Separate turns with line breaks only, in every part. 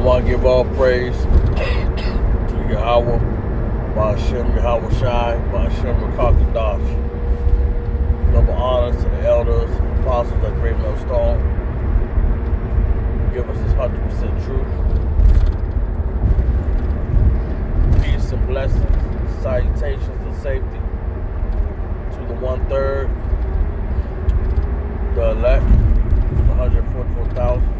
want to give all praise to Yahweh, Ba'ashem Yahweh Shai, Ba'ashem Rakakadash. Double honors to the elders, apostles at Great Millstone. Give us this 100% truth. Peace and blessings, salutations and safety to the 1/3, the elect, the 144,000.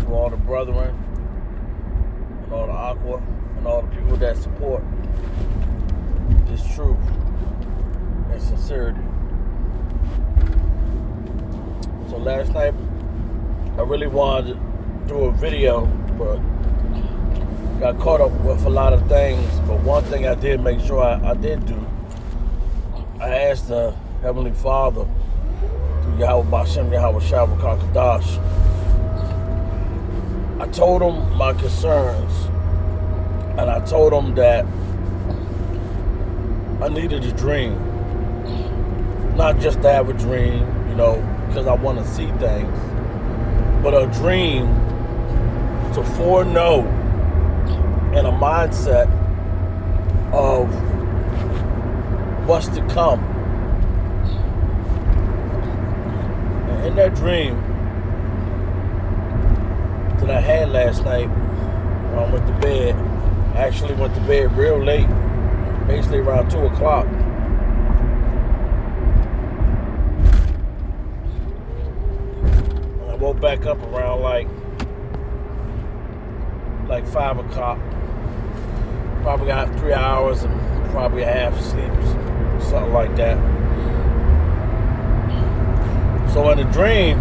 To all the brethren, and all the aqua, and all the people that support this truth and sincerity. So last night, I really wanted to do a video, but got caught up with a lot of things. But one thing I did make sure I did do, I asked the Heavenly Father, through Yahweh Ba'ashem Yahweh Shai Rakakadash, I told him my concerns, and I told him that I needed a dream. Not just to have a dream, because I want to see things, but a dream to foreknow in a mindset of what's to come. And in that dream that I had last night when I went to bed, I actually went to bed real late, basically around 2 o'clock. And I woke back up around like 5 o'clock. Probably got 3 hours and probably a half sleep, something like that. So in the dream,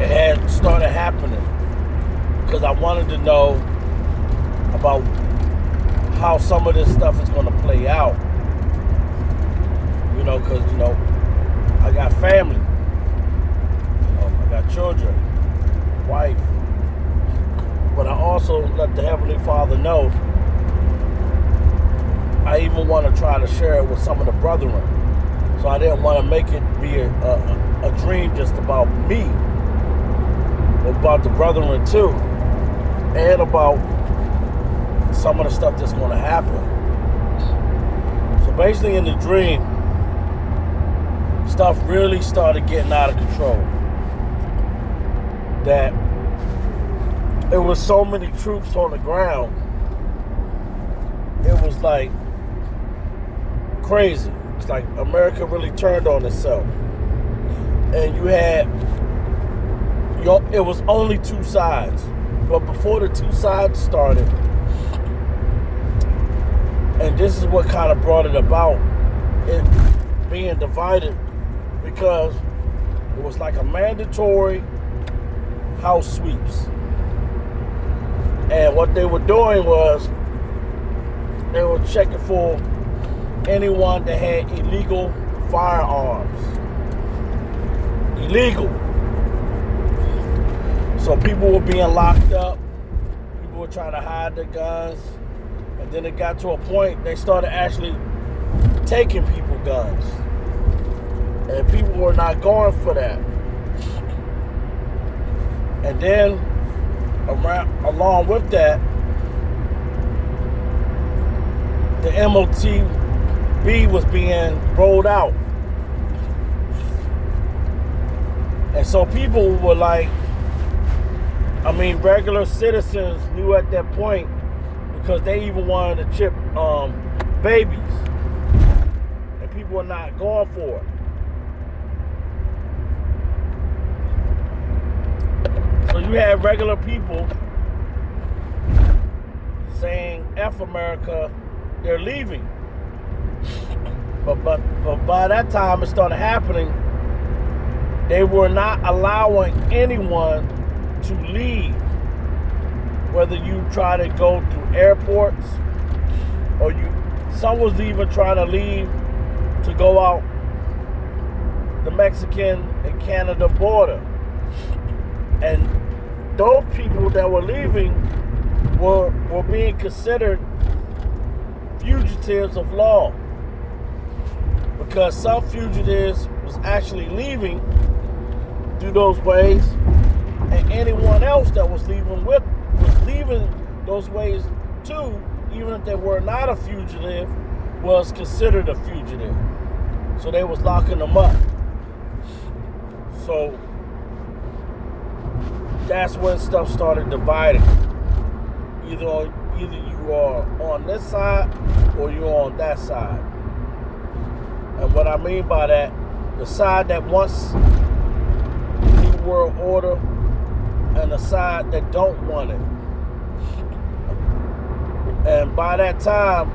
it had started happening because I wanted to know about how some of this stuff is going to play out. Because, I got family. I got children, wife. But I also let the Heavenly Father know I even want to try to share it with some of the brethren. So I didn't want to make it be a dream just about me, but about the brethren too, and about some of the stuff that's going to happen. So basically in the dream, stuff really started getting out of control. That there was so many troops on the ground, it was like crazy. It's like America really turned on itself. And you had, it was only two sides. But before the two sides started, and this is what kind of brought it about, it being divided, because it was like a mandatory house sweeps. And what they were doing was they were checking for anyone that had illegal firearms. Illegal. So people were being locked up. People were trying to hide their guns. And then it got to a point they started actually taking people's guns. And people were not going for that. And then along with that, the MOTB was being rolled out. And so people were regular citizens knew at that point, because they even wanted to chip babies. And people were not going for it. So you had regular people saying, F America, they're leaving. But by that time it started happening, they were not allowing anyone to leave. Whether you try to go through airports, or some was even trying to leave to go out the Mexican and Canada border. And those people that were leaving were being considered fugitives of law, because some fugitives was actually leaving through those ways, and anyone else that was leaving those ways too, even if they were not a fugitive, was considered a fugitive. So they was locking them up. So that's when stuff started dividing. Either you are on this side or you're on that side. And what I mean by that, the side that wants New World Order and the side that don't want it. And by that time,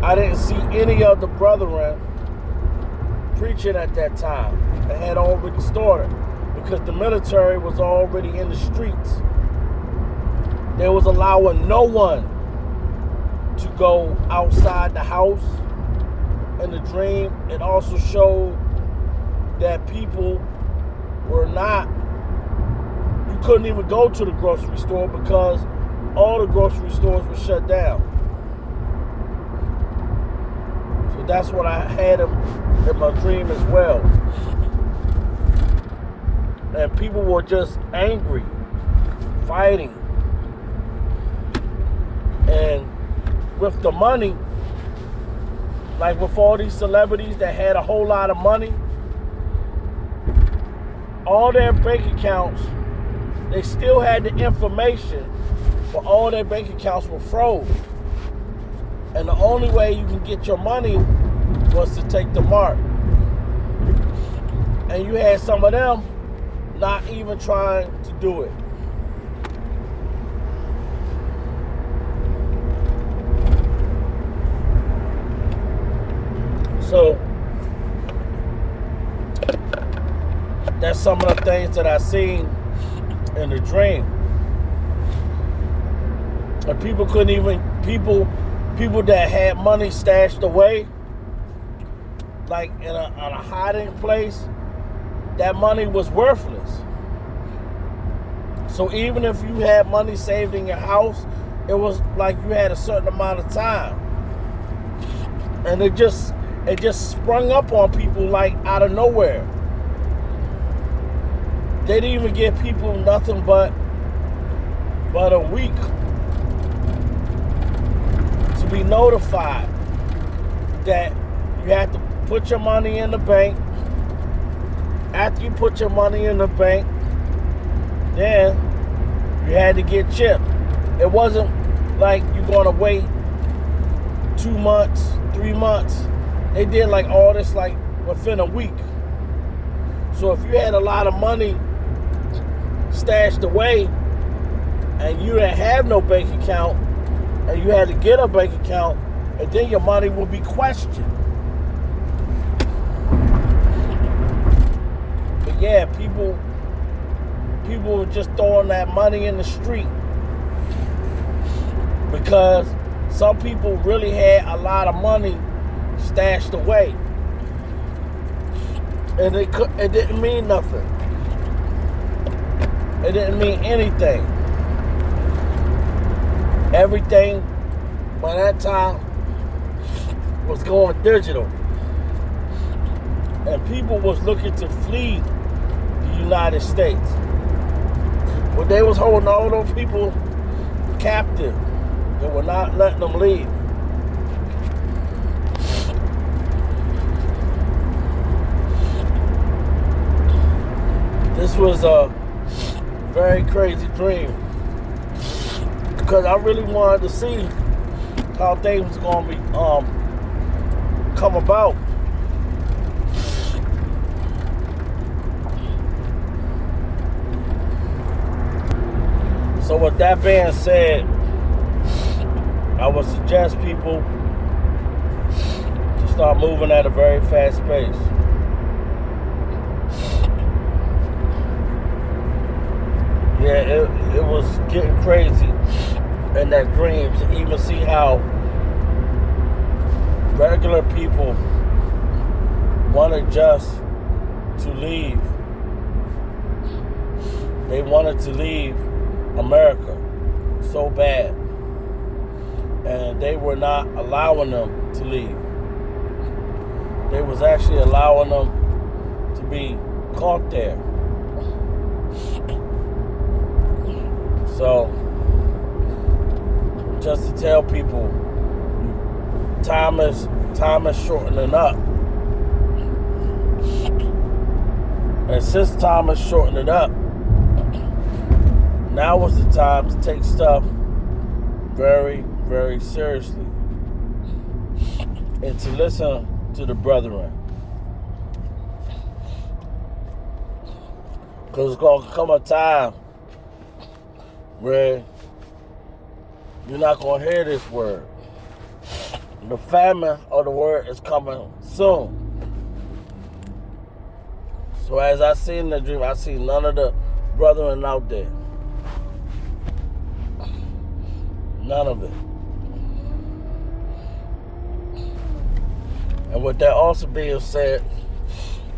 I didn't see any of the brethren preaching at that time. It had already started because the military was already in the streets. They was allowing no one to go outside the house. In the dream, it also showed that people were not, you couldn't even go to the grocery store because all the grocery stores were shut down. So that's what I had in my dream as well. And people were just angry, fighting. And with the money, like with all these celebrities that had a whole lot of money, all their bank accounts, they still had the information, but all their bank accounts were froze. And the only way you can get your money was to take the mark. And you had some of them not even trying to do it. So that's some of the things that I seen in the dream. And people couldn't even, people that had money stashed away, like in a hiding place, that money was worthless. So even if you had money saved in your house, it was like you had a certain amount of time. And it just sprung up on people like out of nowhere. They didn't even give people nothing but a week to be notified that you had to put your money in the bank. After you put your money in the bank, then you had to get chipped. It wasn't like you're going to wait 2 months, 3 months. They did like all this like within a week. So if you had a lot of money stashed away and you didn't have no bank account and you had to get a bank account, and then your money will be questioned. But yeah, people were just throwing that money in the street because some people really had a lot of money stashed away, and it didn't mean nothing. It didn't mean anything. Everything by that time was going digital, and people was looking to flee the United States. But they was holding all those people captive. They were not letting them leave. This was a very crazy dream because I really wanted to see how things was going to be come about. So with that being said, I would suggest people to start moving at a very fast pace. Yeah, it was getting crazy in that dream to even see how regular people wanted just to leave. They wanted to leave America so bad, and they were not allowing them to leave. They was actually allowing them to be caught there. So, just to tell people, time is shortening up. And since time is shortening up, now is the time to take stuff very, very seriously. And to listen to the brethren. Because it's going to come a time where you're not going to hear this word. The famine of the word is coming soon. So as I see in the dream, I see none of the brethren out there. None of it. And with that also being said,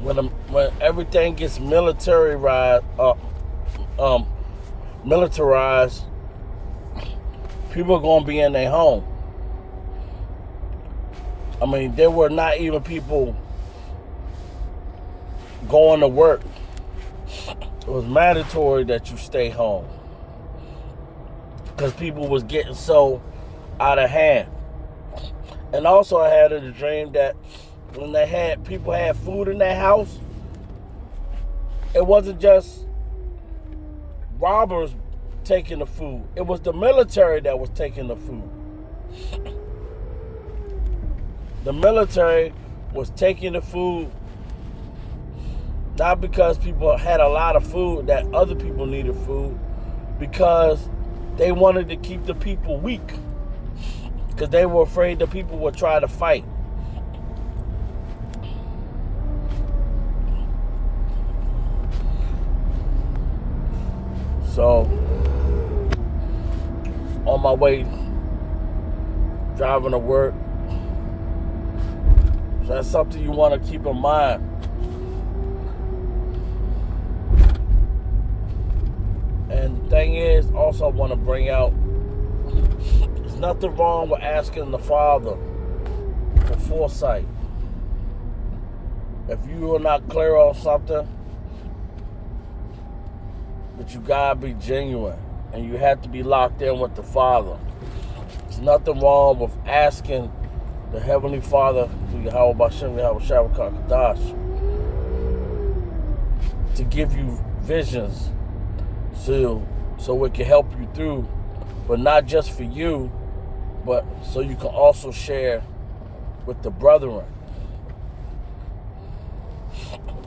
when everything gets militarized, people are going to be in their home. I mean, there were not even people going to work. It was mandatory that you stay home because people was getting so out of hand. And also I had a dream that when people had food in their house, it wasn't just robbers taking the food. It was the military that was taking the food. The military was taking the food not because people had a lot of food, that other people needed food, because they wanted to keep the people weak, because they were afraid the people would try to fight. So, on my way driving to work, so that's something you want to keep in mind. And the thing is, also I want to bring out, there's nothing wrong with asking the Father for foresight. If you are not clear on something, but you gotta be genuine and you have to be locked in with the Father. There's nothing wrong with asking the Heavenly Father, through Yahweh Bashem, Yahweh Shavakar Kadash, to give you visions so it can help you through, but not just for you, but so you can also share with the brethren.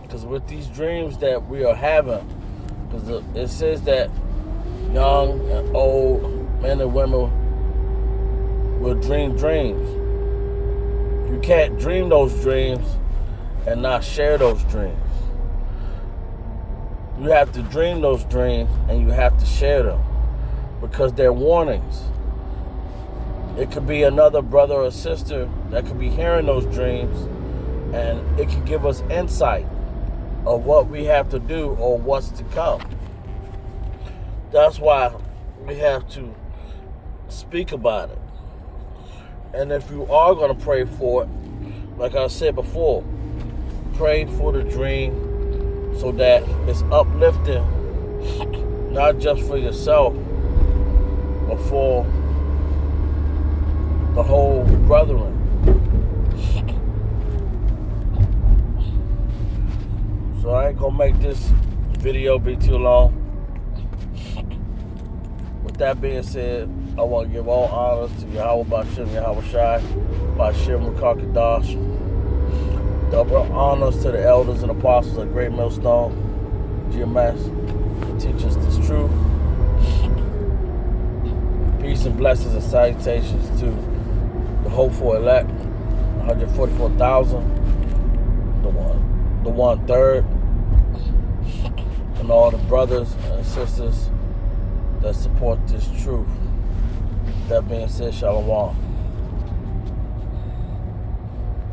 Because with these dreams that we are having, because it says that young and old men and women will dream dreams. You can't dream those dreams and not share those dreams. You have to dream those dreams and you have to share them, because they're warnings. It could be another brother or sister that could be hearing those dreams, and it can give us insight of what we have to do or what's to come. That's why we have to speak about it. And if you are going to pray for it, like I said before, pray for the dream so that it's uplifting, not just for yourself, but for the whole brethren. So I ain't gonna make this video be too long. With that being said, I want to give all honors to Yahweh Bashem, Yahweh Shai, Bashem Rakakadash. Double honors to the elders and apostles of Great Millstone, GMS, who teach us this truth. Peace and blessings and salutations to the hopeful elect, 144,000, the 1/3, and all the brothers and sisters that support this truth. That being said, Shalom.